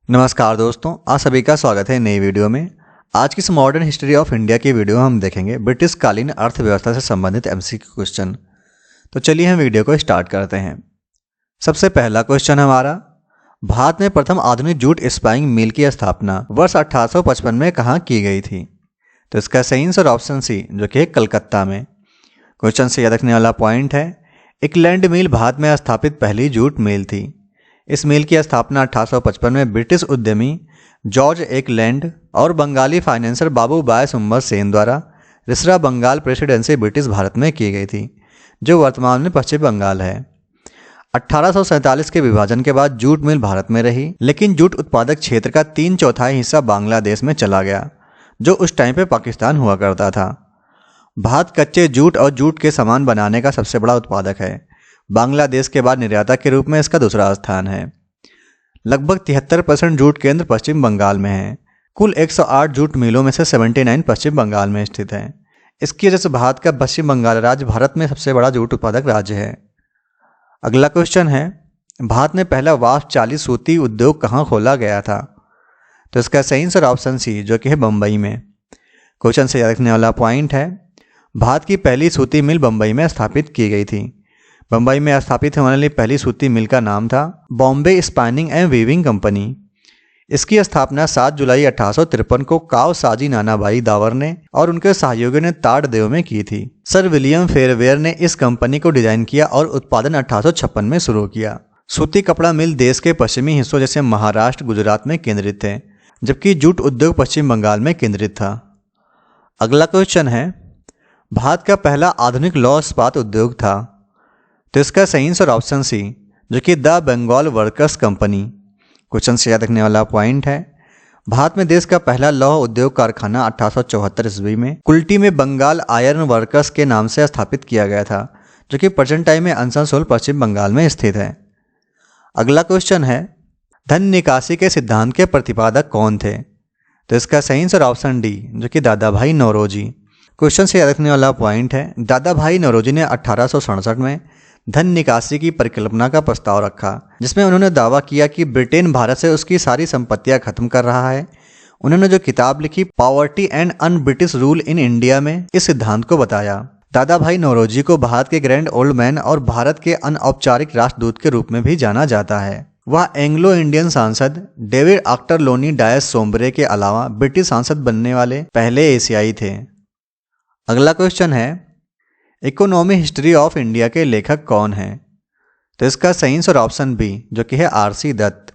नमस्कार दोस्तों, आप सभी का स्वागत है नई वीडियो में। आज की इस मॉडर्न हिस्ट्री ऑफ इंडिया की वीडियो में हम देखेंगे ब्रिटिश कालीन अर्थव्यवस्था से संबंधित एमसीक्यू क्वेश्चन। तो चलिए हम वीडियो को स्टार्ट करते हैं। सबसे पहला क्वेश्चन हमारा, भारत में प्रथम आधुनिक जूट स्पाइनिंग मिल की स्थापना वर्ष 1855 में कहाँ की गई थी? तो इसका सही आंसर ऑप्शन सी, जो कि कलकत्ता में। क्वेश्चन से याद रखने वाला पॉइंट है, इंग्लैंड मिल भारत में स्थापित पहली जूट मिल थी। इस मिल की स्थापना 1855 में ब्रिटिश उद्यमी जॉर्ज एकलैंड और बंगाली फाइनेंसर बाबू बाय सुम्बर सेन द्वारा रिसरा बंगाल प्रेसिडेंसी ब्रिटिश भारत में की गई थी, जो वर्तमान में पश्चिम बंगाल है। 1847 के विभाजन के बाद जूट मिल भारत में रही, लेकिन जूट उत्पादक क्षेत्र का 3/4 हिस्सा बांग्लादेश में चला गया, जो उस टाइम पे पाकिस्तान हुआ करता था। भारत कच्चे जूट और जूट के सामान बनाने का सबसे बड़ा उत्पादक है। बांग्लादेश के बाद निर्यातक के रूप में इसका दूसरा स्थान है। लगभग 73% जूट केंद्र पश्चिम बंगाल में है। कुल 108 जूट मिलों में से 79 पश्चिम बंगाल में स्थित है। इसकी वजह से भारत का पश्चिम बंगाल राज्य भारत में सबसे बड़ा जूट उत्पादक राज्य है। अगला क्वेश्चन है, भारत में पहला वास्प चालित सूती उद्योग कहाँ खोला गया था? तो इसका सही आंसर ऑप्शन सी, जो कि है बम्बई में। क्वेश्चन से याद रखने वाला पॉइंट है, भारत की पहली सूती मिल बम्बई में स्थापित की गई थी। बम्बई में स्थापित होने वाली पहली सूती मिल का नाम था Bombay spinning and weaving company. इसकी स्थापना 7 जुलाई 1853 को काव साजी नानाभाई दावर ने और उनके सहयोगियों ने ताड़देव में की थी। सर विलियम फेयरवेयर ने इस कंपनी को डिजाइन किया और उत्पादन 1856 में शुरू किया। सूती कपड़ा मिल देश के पश्चिमी हिस्सों जैसे महाराष्ट्र, गुजरात में केंद्रित थे, जबकि जूट उद्योग पश्चिम बंगाल में केंद्रित था। अगला क्वेश्चन है, भारत का पहला आधुनिक लौह इस्पात उद्योग था। तो इसका सही आंसर ऑप्शन सी, जो कि the Bengal workers company. Question से याद रखने वाला पॉइंट है, भारत में देश का पहला लौह उद्योग कारखाना 1874 ईस्वी में कुल्टी में बंगाल आयरन वर्कर्स के नाम से स्थापित किया गया था, जो कि प्रेजेंट टाइम में आसनसोल पश्चिम बंगाल में स्थित है। अगला क्वेश्चन है, धन निकासी के सिद्धांत के प्रतिपादक कौन थे? तो इसका सही आंसर ऑप्शन डी, जो कि दादा भाई नौरोजी। क्वेश्चन से याद रखने वाला पॉइंट है, दादा भाई नौरोजी ने 1867 में धन निकासी की परिकल्पना का प्रस्ताव रखा, जिसमें उन्होंने दावा किया कि ब्रिटेन भारत से उसकी सारी संपत्तियां खत्म कर रहा है। उन्होंने जो किताब लिखी poverty and un British rule in India में इस सिद्धांत को बताया। दादा भाई नौरोजी को भारत के ग्रैंड ओल्ड मैन और भारत के अनौपचारिक राष्ट्रदूत के रूप में भी जाना जाता है। वह एंग्लो इंडियन सांसद डेविड ऑक्टरलोनी डायस सोम्ब्रे के अलावा ब्रिटिश सांसद बनने वाले पहले एशियाई थे। अगला क्वेश्चन है, इकोनॉमी हिस्ट्री ऑफ इंडिया के लेखक कौन हैं? तो इसका सही आंसर ऑप्शन बी, जो कि है आरसी दत्त।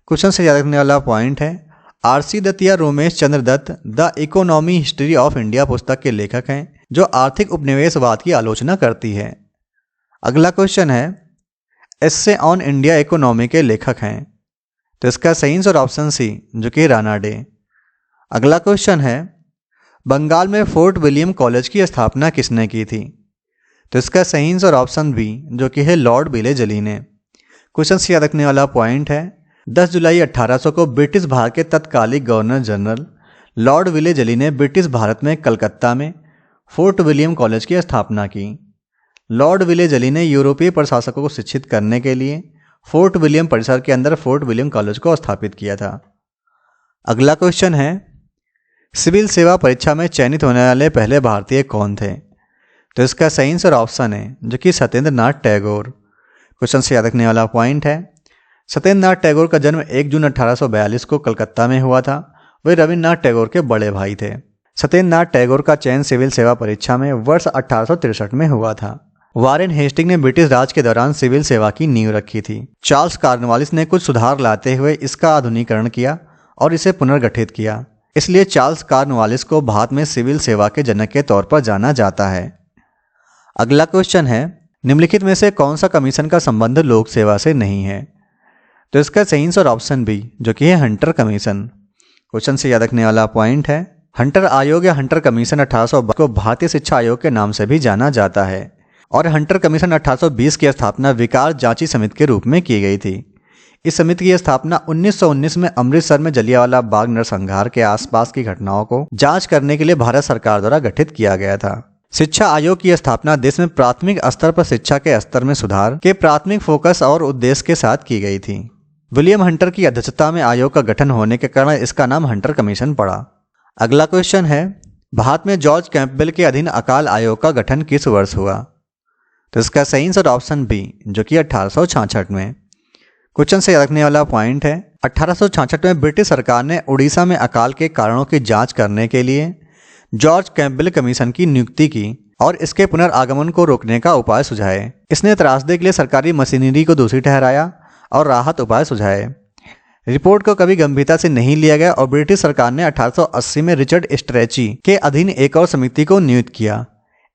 क्वेश्चन से याद रखने वाला पॉइंट है, आरसी दत्त या Romesh Chandra Dutt the economy history of India पुस्तक के लेखक हैं, जो आर्थिक उपनिवेशवाद की आलोचना करती है। अगला क्वेश्चन है, एस्से ऑन इंडिया इकोनॉमी के लेखक हैं। तो इसका सही आंसर ऑप्शन सी, जो कि राणा डे। अगला क्वेश्चन है, बंगाल में फोर्ट विलियम कॉलेज की स्थापना किसने की थी? तो इसका सही आंसर ऑप्शन बी, जो कि है लॉर्ड विले जली ने। क्वेश्चन से याद रखने वाला पॉइंट है, 10 जुलाई 1800 को ब्रिटिश भारत के तत्कालिक गवर्नर जनरल लॉर्ड विले जली ने ब्रिटिश भारत में कलकत्ता में फोर्ट विलियम कॉलेज की स्थापना की। लॉर्ड विले जली ने यूरोपीय प्रशासकों को शिक्षित करने के लिए फोर्ट विलियम परिसर के अंदर फोर्ट विलियम कॉलेज को स्थापित किया था। अगला क्वेश्चन है, सिविल सेवा परीक्षा में चयनित होने वाले पहले भारतीय कौन थे? तो इसका सही आंसर ऑप्शन है, जो कि सत्येंद्र नाथ टैगोर। क्वेश्चन से याद रखने वाला पॉइंट है, सत्येंद्र नाथ टैगोर का जन्म 1 जून 1842 को कलकत्ता में हुआ था। वे रविन्द्रनाथ टैगोर के बड़े भाई थे। सत्येंद्र नाथ टैगोर का चयन सिविल सेवा परीक्षा में वर्ष 1863 में हुआ था। वारेन हेस्टिंग ने ब्रिटिश राज के दौरान सिविल सेवा की नींव रखी थी। चार्ल्स कॉर्नवालिस ने कुछ सुधार लाते हुए इसका आधुनिकीकरण किया और इसे पुनर्गठित किया। इसलिए चार्ल्स कॉर्नवालिस को भारत में सिविल सेवा के जनक के तौर पर जाना जाता है। अगला क्वेश्चन है, निम्नलिखित में से कौन सा कमीशन का संबंध लोक सेवा से नहीं है? तो इसका सही आंसर ऑप्शन बी, जो कि है हंटर कमीशन। क्वेश्चन से याद रखने वाला पॉइंट है, हंटर आयोग या हंटर कमीशन 1820 को भारतीय शिक्षा आयोग के नाम से भी जाना जाता है और हंटर कमीशन 1820 की स्थापना विकार जांची समिति के रूप में की गई थी। इस समिति की स्थापना 1919 में अमृतसर में जलियांवाला बाग नरसंहार के आसपास की घटनाओं को जांच करने के लिए भारत सरकार द्वारा गठित किया गया था। शिक्षा आयोग की स्थापना देश में प्राथमिक स्तर पर शिक्षा के स्तर में सुधार के प्राथमिक फोकस और उद्देश्य के साथ की गई थी। विलियम हंटर की अध्यक्षता में आयोग का गठन होने के कारण इसका नाम हंटर कमीशन पड़ा। अगला क्वेश्चन है, भारत में जॉर्ज कैंपबेल के अधीन अकाल आयोग का गठन किस वर्ष हुआ? तो इसका सही आंसर ऑप्शन बी, जो कि 1866 में। क्वेश्चन से याद रखने वाला पॉइंट है, 1866 में ब्रिटिश सरकार ने उड़ीसा में अकाल के कारणों की जांच करने के लिए जॉर्ज कैंपबेल कमीशन की नियुक्ति की और इसके पुनर्आगमन को रोकने का उपाय सुझाए। इसने त्रासदी के लिए सरकारी मशीनरी को दोषी ठहराया और राहत उपाय सुझाए। रिपोर्ट को कभी गंभीरता से नहीं लिया गया और ब्रिटिश सरकार ने 1880 में रिचर्ड स्ट्रेची के अधीन एक और समिति को नियुक्त किया।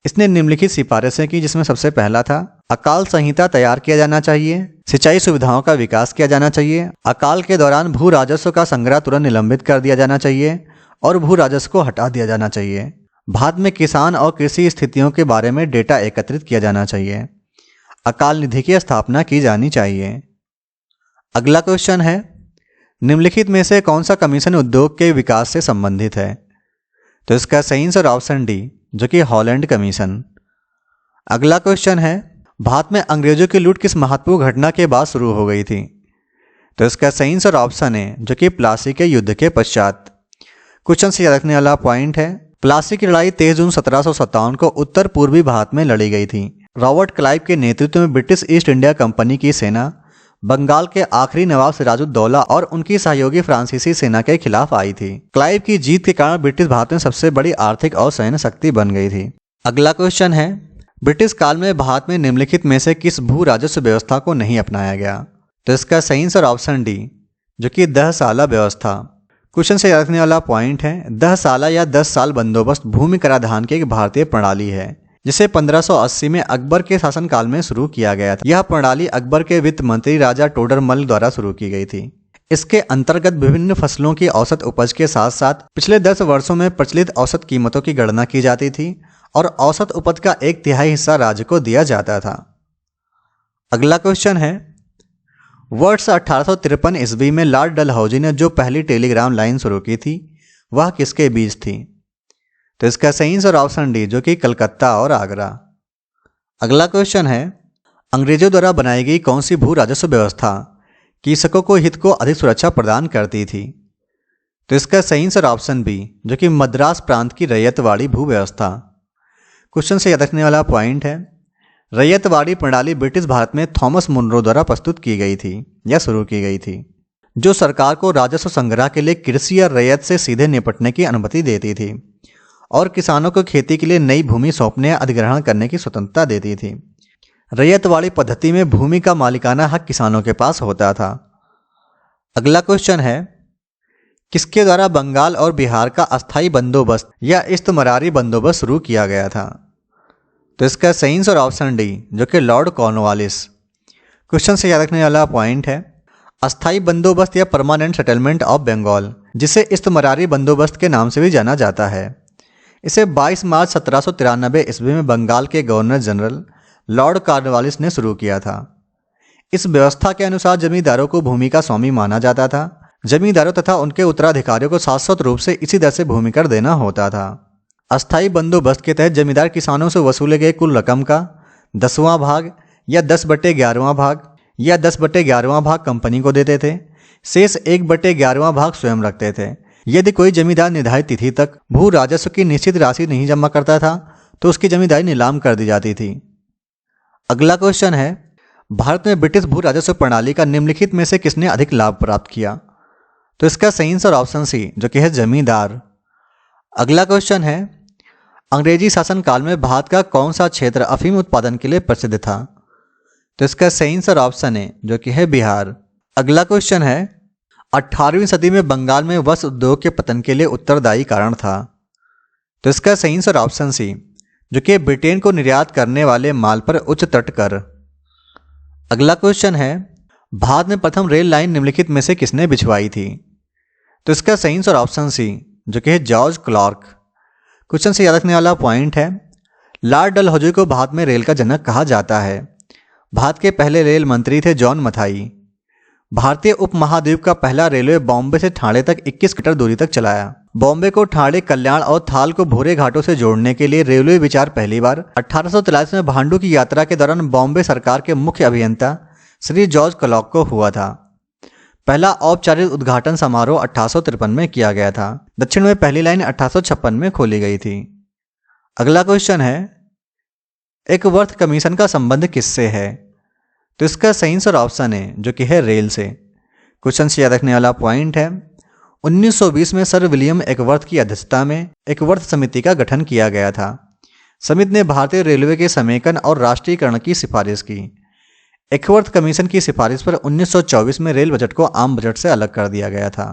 इसने निम्नलिखित सिफारिशें की, जिसमें सबसे पहला था, अकाल संहिता तैयार किया जाना चाहिए, सिंचाई सुविधाओं का विकास किया जाना चाहिए, अकाल के दौरान भू राजस्व का संग्रह तुरंत निलंबित कर दिया जाना चाहिए और भू राजस्व को हटा दिया जाना चाहिए। भारत में किसान और कृषि स्थितियों के बारे में डेटा एकत्रित किया जाना चाहिए। अकाल निधि की स्थापना की जानी चाहिए। अगला क्वेश्चन है, निम्नलिखित में से कौन सा कमीशन उद्योग के विकास से संबंधित है? तो इसका सही आंसर ऑप्शन डी, जो कि हॉलैंड कमीशन। अगला क्वेश्चन है, भारत में अंग्रेजों की लूट किस महत्वपूर्ण घटना के बाद शुरू हो गई थी? तो इसका सही आंसर ऑप्शन है, जो कि प्लासी के युद्ध के पश्चात। क्वेश्चन से याद रखने वाला पॉइंट है, प्लासी की लड़ाई 23 जून 1757 को उत्तर पूर्वी भारत में लड़ी गई थी। रॉबर्ट क्लाइव के नेतृत्व में ब्रिटिश ईस्ट इंडिया कंपनी की सेना बंगाल के आखिरी नवाब सिराजुद्दौला और उनकी सहयोगी फ्रांसीसी सेना के खिलाफ आई थी। क्लाइव की जीत के कारण ब्रिटिश भारत में सबसे बड़ी आर्थिक और सैन्य शक्ति बन गई थी। अगला क्वेश्चन है, ब्रिटिश काल में भारत में निम्नलिखित में से किस भू राजस्व व्यवस्था को नहीं अपनाया गया? तो इसका सही आंसर ऑप्शन डी, जो कि 10 साला व्यवस्था। क्वेश्चन से याद रखने वाला पॉइंट है, 10 साला या 10 साल बंदोबस्त भूमि कराधान की एक भारतीय प्रणाली है, जिसे 1580 में अकबर के शासनकाल में शुरू किया गया था। यह प्रणाली अकबर के वित्त मंत्री राजा टोडरमल द्वारा शुरू की गई थी। इसके अंतर्गत विभिन्न फसलों की औसत उपज के साथ साथ पिछले 10 वर्षों में प्रचलित औसत कीमतों की गणना की जाती थी और औसत उपज का 1/3 हिस्सा राज्य को दिया जाता था। अगला क्वेश्चन है, वर्ष 1853 ईस्वी में लॉर्ड डलहौजी ने जो पहली टेलीग्राम लाइन शुरू की थी वह किसके बीच थी? तो इसका सही आंसर ऑप्शन डी, जो कि कलकत्ता और आगरा। अगला क्वेश्चन है, अंग्रेजों द्वारा बनाई गई कौन सी भू राजस्व व्यवस्था कृषकों को हित को अधिक सुरक्षा प्रदान करती थी? तो इसका सही आंसर ऑप्शन बी, जो कि मद्रास प्रांत की रैयतवाड़ी भू व्यवस्था। क्वेश्चन से याद रखने वाला पॉइंट है, रैयतवाड़ी प्रणाली ब्रिटिश भारत में थॉमस मुनरो द्वारा प्रस्तुत की गई थी या शुरू की गई थी, जो सरकार को राजस्व संग्रह के लिए कृषि या रैयत से सीधे निपटने की अनुमति देती थी और किसानों को खेती के लिए नई भूमि सौंपने या अधिग्रहण करने की स्वतंत्रता देती थी। रैयतवाड़ी पद्धति में भूमि का मालिकाना हक किसानों के पास होता था। अगला क्वेश्चन है, किसके द्वारा बंगाल और बिहार का अस्थायी बंदोबस्त या इस्तमरारी बंदोबस्त शुरू किया गया था? तो इसका सही आंसर ऑप्शन डी, जो कि लॉर्ड कॉर्नवालिस। क्वेश्चन से याद रखने वाला पॉइंट है, अस्थायी बंदोबस्त या परमानेंट सेटलमेंट ऑफ बंगाल, जिसे इस्तमरारी बंदोबस्त के नाम से भी जाना जाता है, इसे 22 मार्च 1793 ईस्वी में बंगाल के गवर्नर जनरल लॉर्ड कॉर्नवालिस ने शुरू किया था। इस व्यवस्था के अनुसार जमींदारों को भूमि का स्वामी माना जाता था। जमींदारों तथा उनके उत्तराधिकारियों को शाश्वत रूप से इसी दर से भूमि कर देना होता था। अस्थायी बंदोबस्त के तहत जमींदार किसानों से वसूले गए कुल रकम का 10वां भाग या 10/11वां भाग या 10/11वां भाग कंपनी को देते थे। शेष 1/11वां भाग स्वयं रखते थे। यदि कोई जमींदार निर्धारित तिथि तक भू राजस्व की निश्चित राशि नहीं जमा करता था तो उसकी जमींदारी नीलाम कर दी जाती थी। अगला क्वेश्चन है, भारत में ब्रिटिश भू राजस्व प्रणाली का निम्नलिखित में से किसने अधिक लाभ प्राप्त किया? तो इसका सही आंसर ऑप्शन सी, जो कि है जमींदार। अगला क्वेश्चन है, अंग्रेजी शासनकाल में भारत का कौन सा क्षेत्र अफीम उत्पादन के लिए प्रसिद्ध था? तो इसका सही आंसर ऑप्शन है, जो कि है बिहार। अगला क्वेश्चन है, 18वीं सदी में बंगाल में वस्त्र उद्योग के पतन के लिए उत्तरदायी कारण था? तो इसका सही आंसर ऑप्शन सी, जो कि ब्रिटेन को निर्यात करने वाले माल पर उच्च तट कर। अगला क्वेश्चन है, भारत में प्रथम रेल लाइन निम्नलिखित में से किसने बिछवाई थी? तो इसका सही आंसर ऑप्शन सी, जो कि है जॉर्ज क्लार्क। क्वेश्चन से याद रखने वाला पॉइंट है, लॉर्ड डलहौजी को भारत में रेल का जनक कहा जाता है। भारत के पहले रेल मंत्री थे जॉन मथाई। भारतीय उपमहाद्वीप का पहला रेलवे बॉम्बे से ठाणे तक 21 किलोमीटर दूरी तक चलाया। बॉम्बे को ठाणे, कल्याण और थाल को भूरे घाटों से जोड़ने के लिए रेलवे विचार पहली बार 1843 में भांडू की यात्रा के दौरान बॉम्बे सरकार के मुख्य अभियंता श्री जॉर्ज क्लॉक को हुआ था। पहला औपचारिक उद्घाटन समारोह 1853 में किया गया था। दक्षिण में पहली लाइन 1856 में खोली गई थी। अगला क्वेश्चन है, एक वर्थ कमीशन का संबंध किससे है? तो इसका सही आंसर ऑप्शन है जो कि है रेल से। क्वेश्चन से याद रखने वाला पॉइंट है, 1920 में सर विलियम एकवर्थ की अध्यक्षता में एकवर्थ समिति का गठन किया गया था। समिति ने भारतीय रेलवे के समेकन और राष्ट्रीयकरण की सिफारिश की। एकवर्थ कमीशन की सिफारिश पर 1924 में रेल बजट को आम बजट से अलग कर दिया गया था।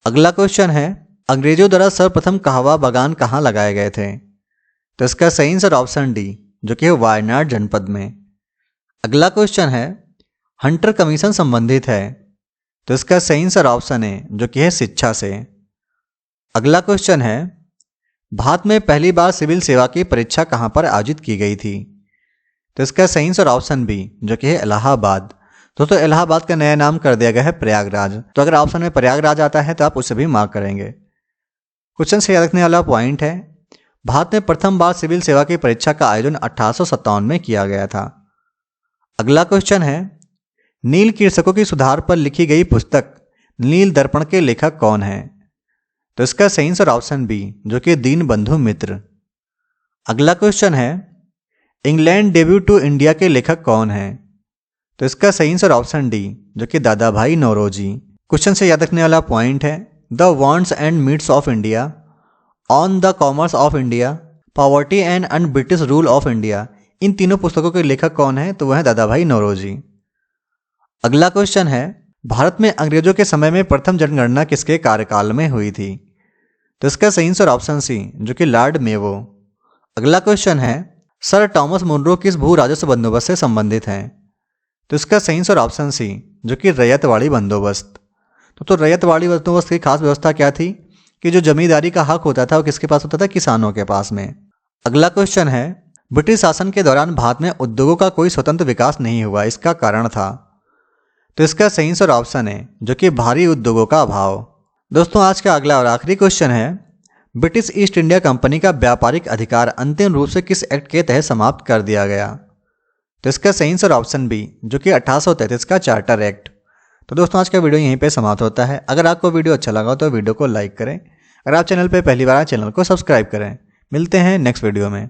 अगला क्वेश्चन है, अंग्रेजों द्वारा सर्वप्रथम कहवा बागान कहाँ लगाए गए थे? तो इसका सही आंसर ऑप्शन डी जो कि है वायनाड जनपद में। अगला क्वेश्चन है, हंटर कमीशन संबंधित है, तो इसका सही आंसर ऑप्शन है जो कि है शिक्षा से। अगला क्वेश्चन है, भारत में पहली बार सिविल सेवा की परीक्षा कहाँ पर आयोजित की गई थी? तो इसका सही आंसर ऑप्शन बी जो कि है इलाहाबाद। दोस्तों इलाहाबाद का नया नाम कर दिया गया है प्रयागराज। तो अगर ऑप्शन में प्रयागराज आता है तो आप उसे भी मार्क करेंगे। क्वेश्चन से याद रखने वाला पॉइंट है, भारत में प्रथम बार सिविल सेवा की परीक्षा का आयोजन 1857 में किया गया था। अगला क्वेश्चन है, नील कीर्षकों की सुधार पर लिखी गई पुस्तक नील दर्पण के लेखक कौन है? तो इसका सही आंसर ऑप्शन बी जो कि दीनबंधु मित्र। अगला क्वेश्चन है, इंग्लैंड डेब्यू टू इंडिया के लेखक कौन है? तो इसका सही आंसर ऑप्शन डी जो कि दादा भाई नौरोजी। क्वेश्चन से याद रखने वाला पॉइंट है, the wants and needs of India, on the commerce of India, poverty and un British rule of India, इन तीनों पुस्तकों के लेखक कौन है? तो वह है दादा भाई नौरोजी। अगला क्वेश्चन है, भारत में अंग्रेजों के समय में प्रथम जनगणना किसके कार्यकाल में हुई थी? तो इसका सही आंसर ऑप्शन सी जो कि लॉर्ड मेवो। अगला क्वेश्चन है, सर टॉमस मुनरो किस भू राजस्व बंदोबस्त से संबंधित हैं? तो इसका सही आंसर ऑप्शन सी जो कि रैयतवाड़ी बंदोबस्त। तो रैयतवाड़ी बंदोबस्त की खास व्यवस्था क्या थी कि जो जमींदारी का हक होता था वो किसके पास होता था? किसानों के पास में। अगला क्वेश्चन है, ब्रिटिश शासन के दौरान भारत में उद्योगों का कोई स्वतंत्र विकास नहीं हुआ, इसका कारण था? तो इसका सही आंसर ऑप्शन है जो कि भारी उद्योगों का अभाव। दोस्तों आज का अगला और आखिरी क्वेश्चन है, ब्रिटिश ईस्ट इंडिया कंपनी का व्यापारिक अधिकार अंतिम रूप से किस एक्ट के तहत समाप्त कर दिया गया? तो इसका सही आंसर ऑप्शन बी जो कि 1833 का चार्टर एक्ट। तो दोस्तों आज का वीडियो यहीं पे समाप्त होता है। अगर आपको वीडियो अच्छा लगा तो वीडियो को लाइक करें। अगर आप चैनल पर पहली बार आए चैनल को सब्सक्राइब करें। मिलते हैं नेक्स्ट वीडियो में।